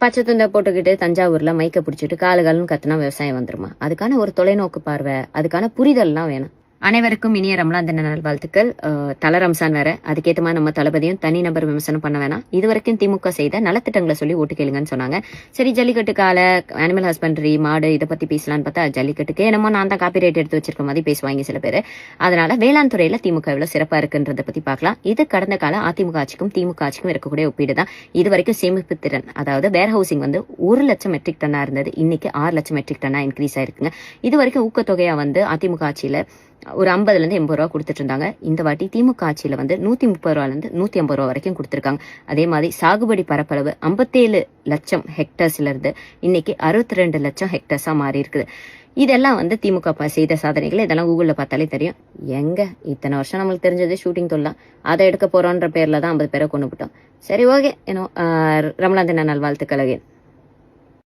பச்சை துண்டை போட்டுக்கிட்டு தஞ்சாவூர்ல மைக்க பிடிச்சிட்டு காலுகாலும் கத்துனா விவசாயம் வந்துருமா? அதுக்கான ஒரு தொலைநோக்கு பார்வை, அதுக்கான புரிதல்லாம் வேணும். அனைவருக்கும் இனிய ரமலான் தின நல்வாழ்த்துக்கள். தல ரம்சான் வேற, அதுக்கேற்ற மாதிரி நம்ம தளபதியும் தனிநபர் விமர்சனம் பண்ண வேணாம். இது வரைக்கும் திமுக செய்த நலத்திட்டங்களை சொல்லி ஓட்டு கேளுங்கன்னு சொன்னாங்க. சரி, ஜல்லிக்கட்டு கால அனிமல் ஹஸ்பண்டரி மாடு இதை பத்தி பேசலான்னு பார்த்தா ஜல்லிக்கட்டுக்கு என்னமோ நான் தான் காப்பி ரேட் எடுத்து வச்சிருக்க மாதிரி பேசுவாங்க சில பேர். அதனால வேளாண் துறையில திமுக எவ்வளவு சிறப்பா இருக்குன்றதை பத்தி பார்க்கலாம். இது கடந்த கால அதிமுக ஆட்சிக்கும் திமுக ஆட்சிக்கும் இருக்கக்கூடிய ஒப்பீடு தான். இது வரைக்கும் சேமிப்பு திறன், அதாவது வேர் ஹவுசிங் வந்து 1 லட்சம் மெட்ரிக் டன்னா இருந்தது, இன்னைக்கு 6 லட்சம் மெட்ரிக் டன்னா இன்க்ரீஸ் ஆயிருக்குங்க. இது வரைக்கும் ஊக்கத்தொகையா வந்து அதிமுக ஆட்சியில ஒரு 50ல இருந்து 80 ரூபா கொடுத்துட்டு இருந்தாங்க. இந்த வாட்டி திமுக ஆட்சியில வந்து 130 ரூபால இருந்து 150 ரூபா வரைக்கும் கொடுத்திருக்காங்க. அதே மாதிரி சாகுபடி பரப்பளவு 57 லட்சம் ஹெக்டர்ஸ்ல இருந்து இன்னைக்கு 62 லட்சம் ஹெக்டர்ஸா மாறி இருக்குது. இதெல்லாம் வந்து திமுக செய்த சாதனைகள். இதெல்லாம் கூகுள்ல பார்த்தாலே தெரியும். எங்க இத்தனை வருஷம் நம்மளுக்கு தெரிஞ்சது ஷூட்டிங் தொல்லாம், அதை எடுக்க போறோன்ற பேர்ல தான் 50 பேரை கொண்டு விட்டோம். சரி, ஓகே. ரமலான் தின நல்வாழ்த்துக்கள்.